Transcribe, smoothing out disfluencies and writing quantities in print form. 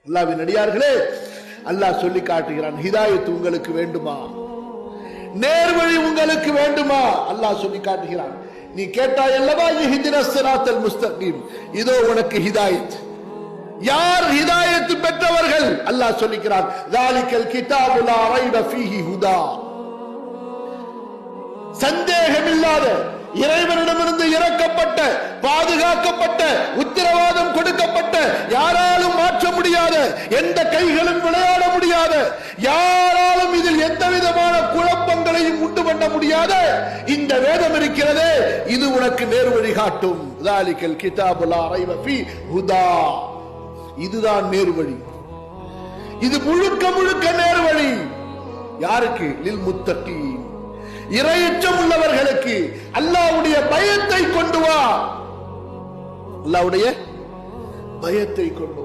அல்லாஹ்வின் அடியார்களே, அல்லாஹ் சொல்லி காட்டுகிறான், ஹிதாயத் உங்களுக்கு வேண்டுமா, நேர்வழி உங்களுக்கு வேண்டுமா? அல்லாஹ் சொல்லி காட்டுகிறான். நீ கேட்டாய் அல்லவா, இஹ்தினஸ் ஸிராத்தல் முஸ்தகீம், இதோ உனக்கு ஹிதாயத். யார் ஹிதாயத் பெற்றவர்கள்? அல்லாஹ் சொல்லுகிறான், ஸாலிகல் கிதாபு லா ரைப ஃபீஹி ஹுதா, சந்தேகமில்லாத இறைவனிடமிருந்து இறக்கப்பட்ட, பாதுகாக்கப்பட்ட, உத்தரவாதம் கொடுக்கப்பட்ட, யாராலும் மாற்ற முடியாத, எந்த கைகளும் விளையாட முடியாத, யாராலும் இதில் எந்த விதமான குழப்பங்களையும் உண்டு பண்ண முடியாத இந்த வேதம் இருக்கிறதே, இது உனக்கு நேர்வழி காட்டும். ஸாலிகல் கிதாபு லா ரைப ஃபீஹி ஹுதா, இதுதான் நேர்வழி. இது முழுக்க முழுக்க நேர்வழி. யாருக்கு? லில் முத்தகீன், இறையச்சம் உள்ளவர்களுக்கு. அல்லாஹ்வுடைய பயத்தை கொண்டு வா, அல்லாஹ்வுடைய பயத்தை கொண்டு வா.